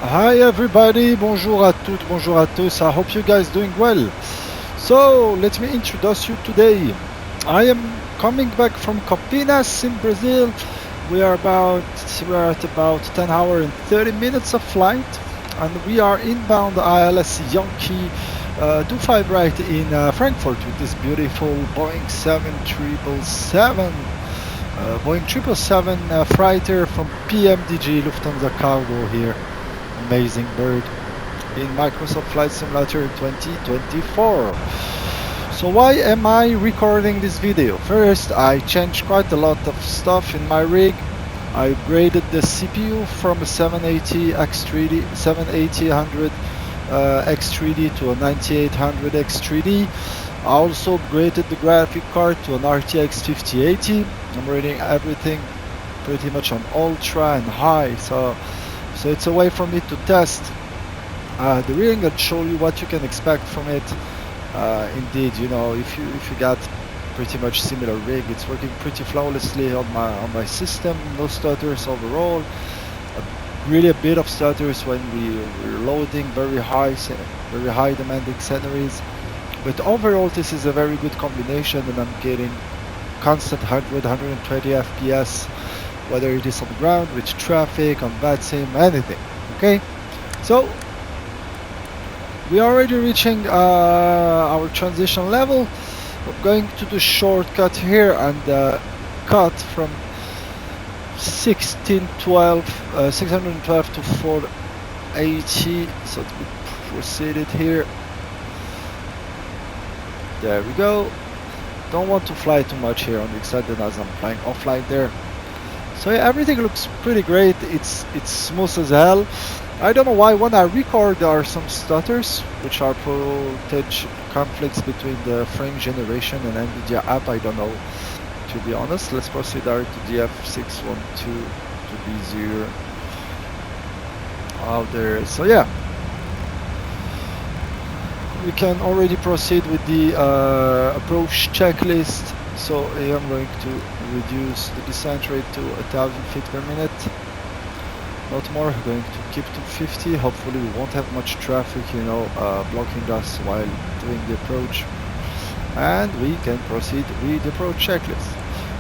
Hi everybody, bonjour à toutes, bonjour à tous. I hope you guys doing well. So let me introduce you today. I am coming back from Campinas in Brazil. We are at about 10 hours and 30 minutes of flight, and we are inbound ILS Yankee 25 right in Frankfurt with this beautiful Boeing 7777. Boeing 777 freighter from Pmdg Lufthansa Cargo here. Amazing bird in Microsoft Flight Simulator 2024. So why am I recording this video? First, I changed quite a lot of stuff in my rig. I upgraded the CPU from a 780 X3D X3D to a 9800 X3D. I also upgraded the graphic card to an RTX 5080. I'm running everything pretty much on ultra and high, so it's a way for me to test the rig and show you what you can expect from it. Indeed, you know, if you got pretty much similar rig, it's working pretty flawlessly on my system. No stutters overall. Really a bit of stutters when we're loading very high demanding sceneries. But overall, this is a very good combination, and I'm getting constant 120 FPS. Whether it is on the ground, with traffic, on bad sim, anything. Okay, so we are already reaching our transition level. I'm going to do shortcut here and cut from 612 to 480. So we proceeded here. There we go. Don't want to fly too much here on the extended as I'm flying offline there. So yeah, everything looks pretty great. It's smooth as hell. I don't know why when I record there are some stutters, which are potential conflicts between the frame generation and NVIDIA app. I don't know, to be honest. Let's proceed to DF612 to B0 out there. So yeah, we can already proceed with the approach checklist. So here I'm going to reduce the descent rate to 1000 feet per minute. Not more. I'm going to keep to 50. Hopefully we won't have much traffic, you know, blocking us while doing the approach. And we can proceed with the approach checklist.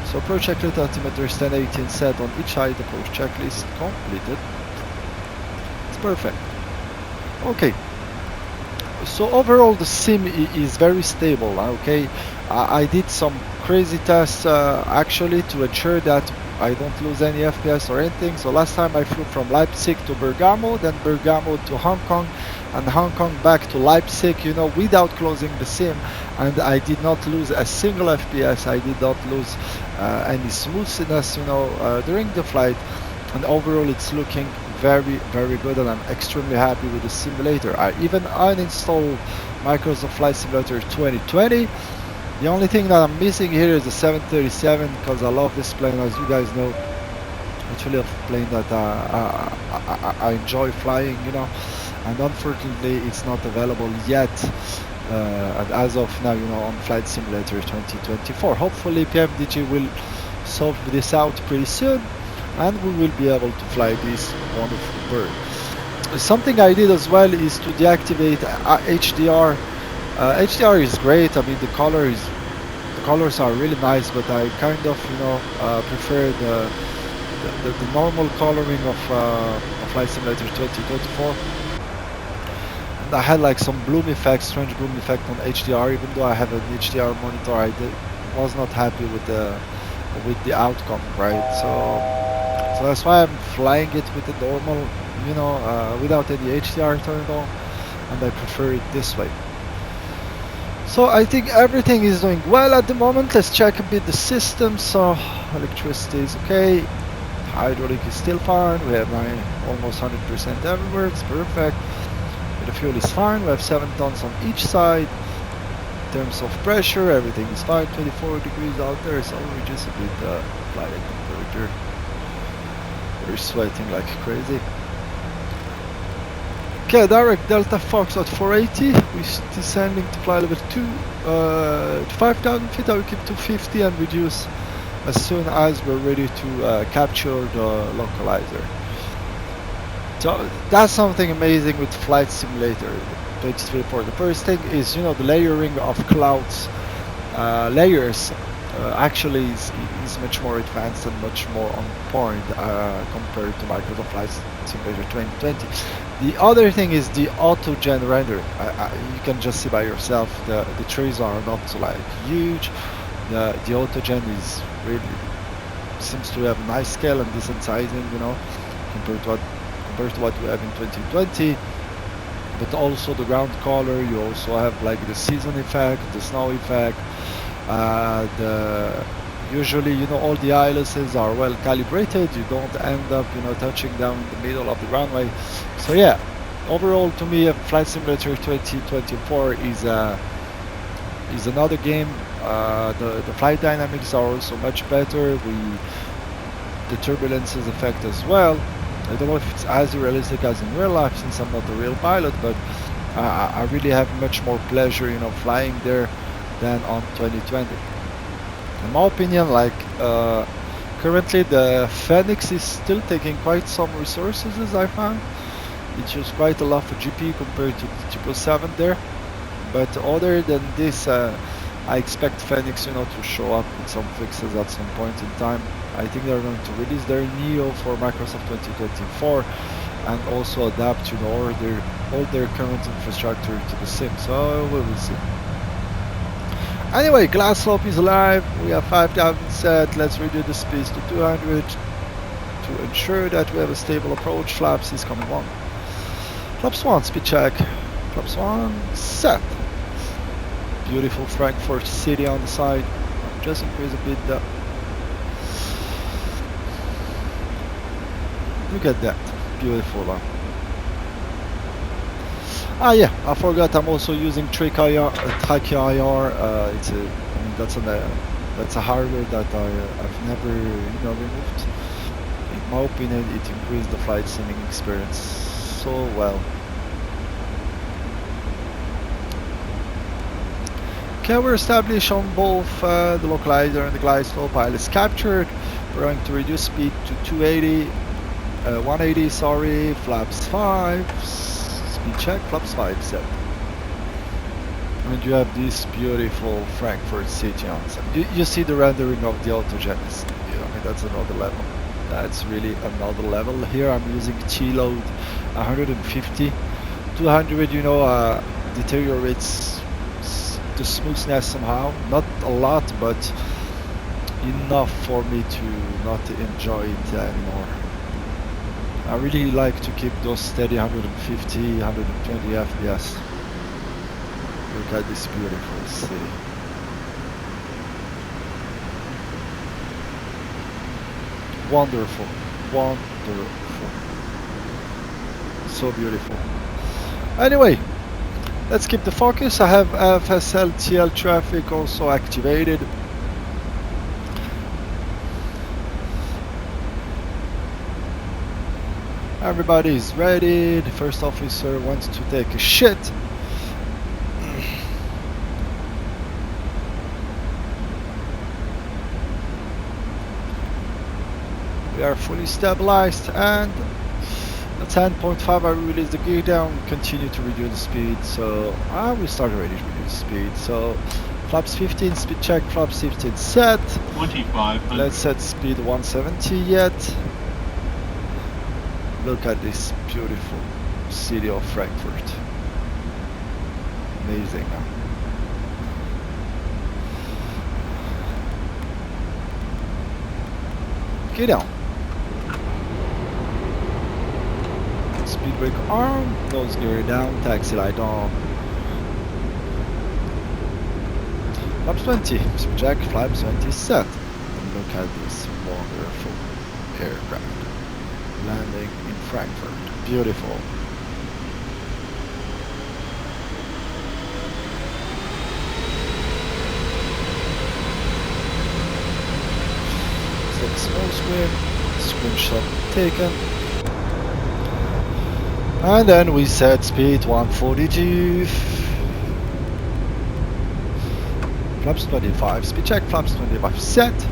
So approach checklist altimeter is 1018 set on each side. Approach checklist completed. It's perfect. Okay. So overall the sim is very stable. Okay, I did some crazy tests actually to ensure that I don't lose any FPS or anything. So last time I flew from Leipzig to Bergamo, then Bergamo to Hong Kong, and Hong Kong back to Leipzig, you know, without closing the sim, and I did not lose a single FPS. I did not lose any smoothness, you know, during the flight, and overall it's looking very good, and I'm extremely happy with the simulator. I even uninstalled Microsoft Flight Simulator 2020. The only thing that I'm missing here is the 737, because I love this plane, as you guys know. It's really a plane that I enjoy flying, you know, and unfortunately it's not available yet and as of now, you know, on Flight Simulator 2024. Hopefully Pmdg will solve this out pretty soon, and we will be able to fly this wonderful bird. Something I did as well is to deactivate HDR. HDR is great. I mean, the colors are really nice, but I kind of, you know, prefer the normal coloring of Flight Simulator 2024. And I had like some bloom effect, strange bloom effect on HDR. Even though I have an HDR monitor, I was not happy with the outcome, right? So that's why I'm flying it with the normal, you know, without any HDR turned on, and I prefer it this way. So I think everything is doing well at the moment. Let's check a bit the system. So electricity is okay, hydraulic is still fine. We have almost 100% everywhere. It's perfect. The fuel is fine. We have 7 tons on each side. In terms of pressure, everything is fine. 24 degrees out there, so we just a bit flight temperature. We're sweating like crazy. Okay, direct Delta Fox at 480. We're descending to fly level 2 to 5,000 feet. I will keep to 50 and reduce as soon as we're ready to capture the localizer. So that's something amazing with Flight Simulator 2024. The first thing is, you know, the layering of clouds, layers actually is much more advanced and much more on point compared to Microsoft Flight Simulator 2020. The other thing is the auto-gen rendering. You can just see by yourself, the trees are not like huge. The auto-gen is really seems to have a nice scale and decent sizing, you know, compared to what we have in 2020. But also the ground color, you also have like the season effect, the snow effect. Usually, you know, all the ILSs are well calibrated. You don't end up, you know, touching down in the middle of the runway. So yeah, overall to me, Flight Simulator 2024 is another game. The flight dynamics are also much better. The turbulences effect as well. I don't know if it's as realistic as in real life, since I'm not a real pilot, but I really have much more pleasure, you know, flying there than on 2020. In my opinion, like currently the Phoenix is still taking quite some resources, as I found. It uses quite a lot for GPU compared to the 777 there. But other than this, I expect Phoenix, you know, to show up with some fixes at some point in time. I think they're going to release their Neo for Microsoft 2024 and also adapt, you know, all their current infrastructure to the sim. So we will see. Anyway, glass slope is alive. We have 5,000 set. Let's reduce the speeds to 200 to ensure that we have a stable approach. Flaps is coming on. Flaps 1, speed check. Flaps 1, set. Beautiful Frankfurt City on the side. Just increase a bit the... Look at that. Beautiful. Ah yeah, I forgot I'm also using Trachea IR. That's a hardware that I've never, you know, removed. In my opinion, it increased the flight simming experience so well. Okay, we're established on both the localizer and the glide slope. ILS captured. We're going to reduce speed to 280, 180. Sorry, flaps 5. Speed check, flaps 5 set. And you have this beautiful Frankfurt City on set. You see the rendering of the autogen. I mean, that's another level. That's really another level. Here I'm using TLOD 150. 200, you know, deteriorates the smoothness somehow. Not a lot, but enough for me to not enjoy it anymore. I really like to keep those steady 150, 120 FPS. Look at this beautiful city. Wonderful, wonderful. So beautiful. Anyway, let's keep the focus. I have FSLTL traffic also activated. Everybody is ready. The first officer wants to take a shit. We are fully stabilized, and at 10.5 I release the gear down, continue to reduce the speed. So we start already to reduce speed. So flaps 15, speed check, flaps 15 set. 25. Let's set speed 170 yet. Look at this beautiful city of Frankfurt. Amazing. Get down. Speed brake arm, nose gear down, taxi light on. Flaps 20, speed check, flaps 20 set. And look at this wonderful aircraft landing in Frankfurt. Beautiful. Take a small screenshot taken. And then we set speed 142. Flaps 25, speed check, flaps 25 set.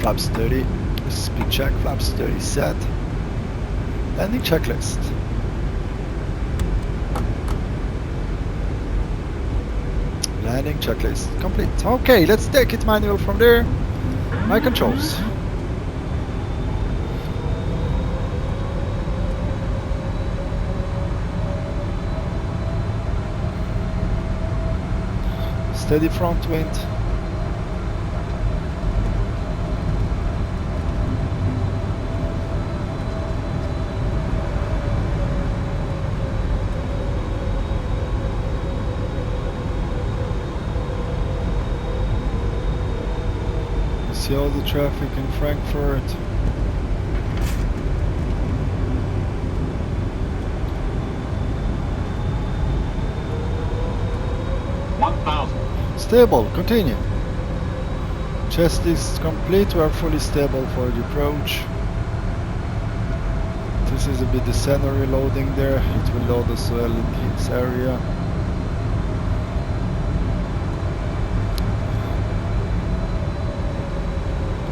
flaps 30. Speed check, flaps 30 set. Landing checklist. Landing checklist complete. Okay, let's take it manual from there. My controls. Steady front wind. See all the traffic in Frankfurt. Stable, continue. Chest is complete, we are fully stable for the approach. This is a bit the scenery loading there, it will load as well in this area.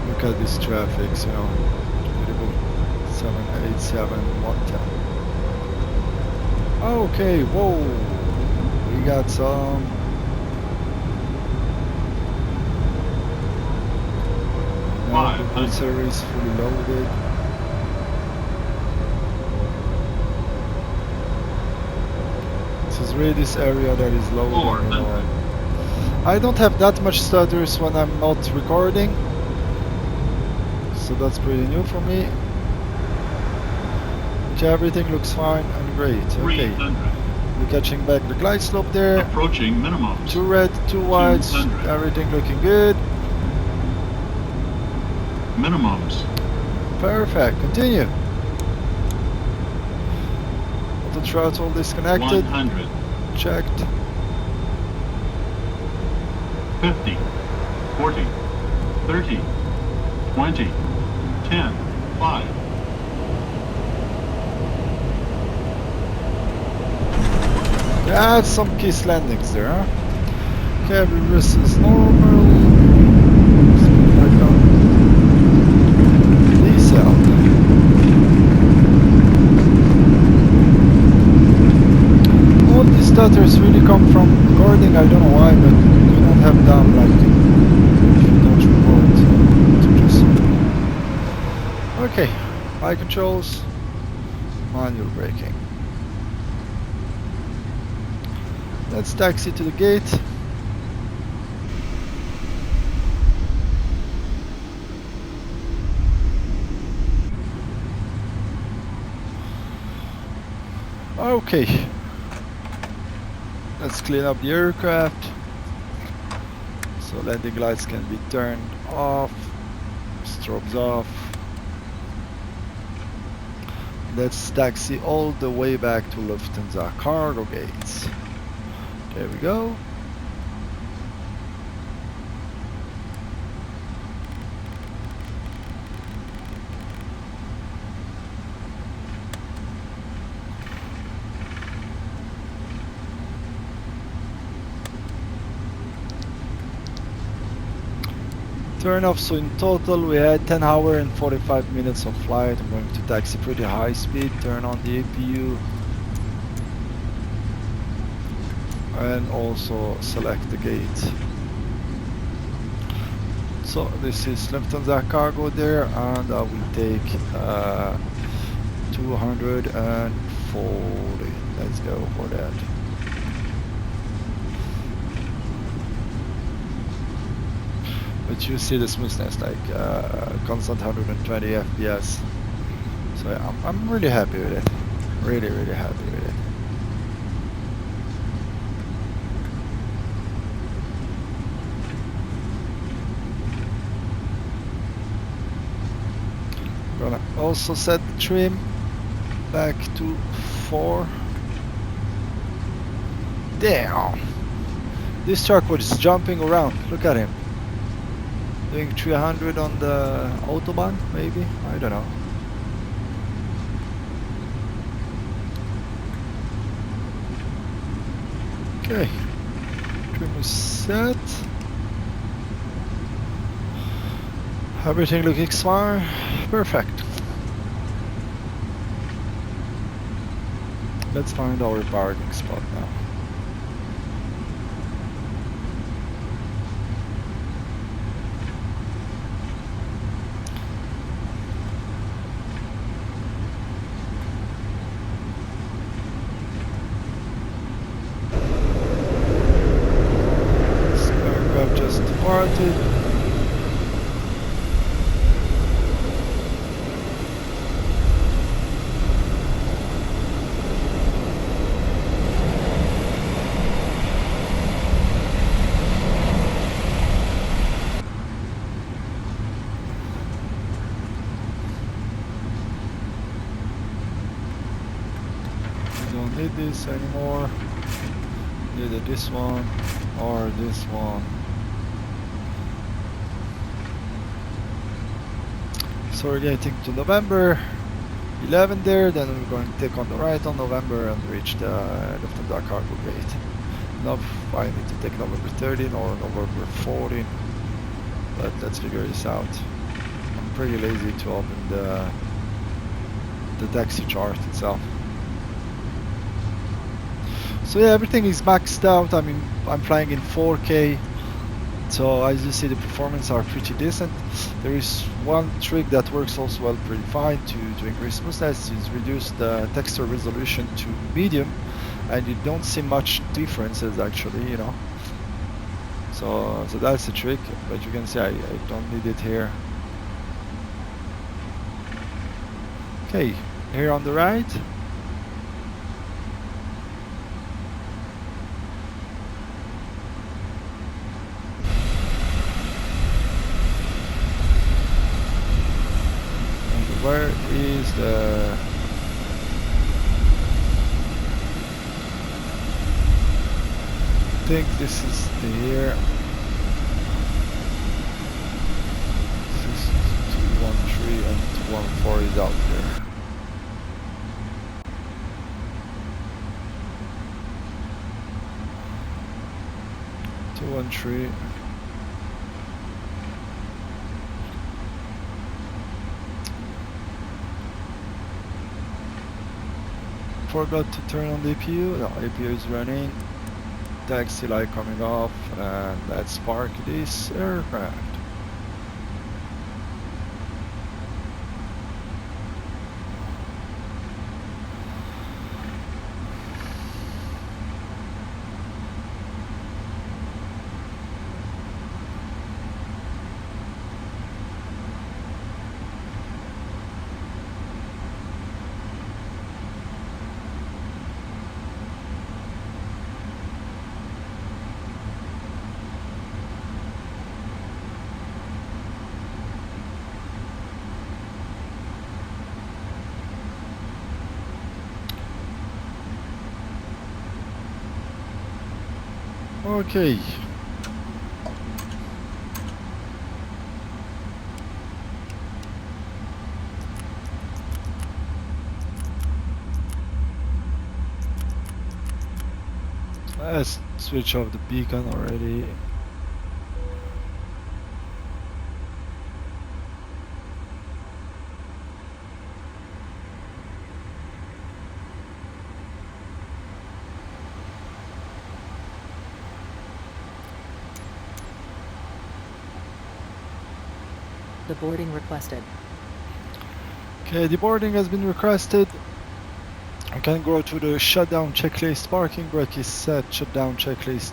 Look at this traffic, you know, beautiful 787, 110. Okay, whoa, we got some. Now the pulsar is fully loaded. This is really this area that is loading, you know. I don't have that much stutters when I'm not recording, so that's pretty new for me. Which everything looks fine and great. Okay, we're catching back the glide slope there. Approaching minimum. 2 red, 2 whites, everything looking good. Minimums. Perfect, continue. Auto throttle disconnected. 100. Checked. 50. 40. 30. 20. 10. 5. That's some kiss landings there, huh? Okay, this is normal. All these stutters really come from recording, I don't know why, but you don't have them like if you don't record, so just okay, high controls, manual braking. Let's taxi to the gate. Okay, let's clean up the aircraft. So landing lights can be turned off, strobes off. Let's taxi all the way back to Lufthansa cargo gates. There we go. Turn off, so in total we had 10 hours and 45 minutes of flight. I'm going to taxi pretty high speed, turn on the APU and also select the gate. So this is Lufthansa cargo there, and I will take 240. Let's go for that. But you see the smoothness, like constant 120 FPS. So yeah, I'm really happy with it. Really happy with it. Gonna also set the trim back to 4. Damn! This truck was jumping around. Look at him. Doing 300 on the autobahn, maybe? I don't know. Okay. Trim is set. Everything looking fine. Perfect. Let's find our parking spot now. This aircraft just departed. Don't need this anymore. Either this one or this one. So we're getting to November 11 there, then we're going to take on the right on November and reach the Lufthansa cargo gate. Now I need to take November 13 or November 14, but let's figure this out. I'm pretty lazy to open the taxi chart itself. So yeah, everything is maxed out. I mean, I'm flying in 4K, so as you see, the performance are pretty decent. There is one trick that works also well, pretty fine to increase smoothness, is reduce the texture resolution to medium, and you don't see much differences actually, you know. So that's the trick, but you can see I don't need it here. Okay, here on the right. Where is the... I think this is the year. This is 213 and 214 is out there. Two 113. Forgot to turn on the APU. No, APU is running. Taxi light coming off, and let's park this aircraft. Okay. Let's switch off the beacon already. The boarding requested. Okay, the boarding has been requested. I can go to the shutdown checklist. Parking brake is set. Shutdown checklist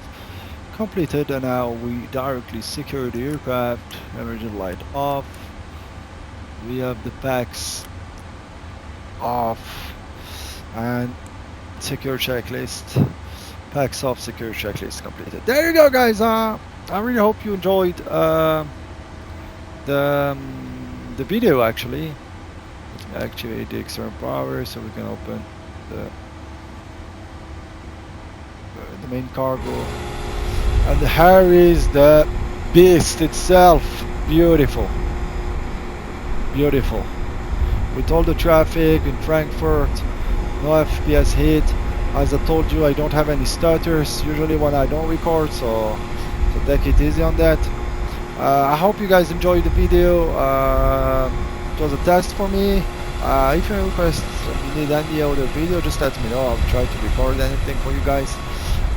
completed, and now we directly secure the aircraft. Emergency light off. We have the packs off, and secure checklist. Packs off. Secure checklist completed. There you go, guys. I really hope you enjoyed the video. Actually, let me activate the external power so we can open the main cargo. And here is the beast itself. Beautiful, beautiful. With all the traffic in Frankfurt, no FPS hit. As I told you, I don't have any stutters usually when I don't record, so take it easy on that. I hope you guys enjoyed the video. It was a test for me. If you request you need any other video, just let me know. I'll try to record anything for you guys.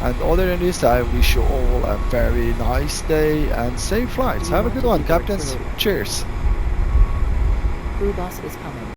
And other than this, I wish you all a very nice day and safe flights. Have a good one, captains. Cheers. Crew boss is coming.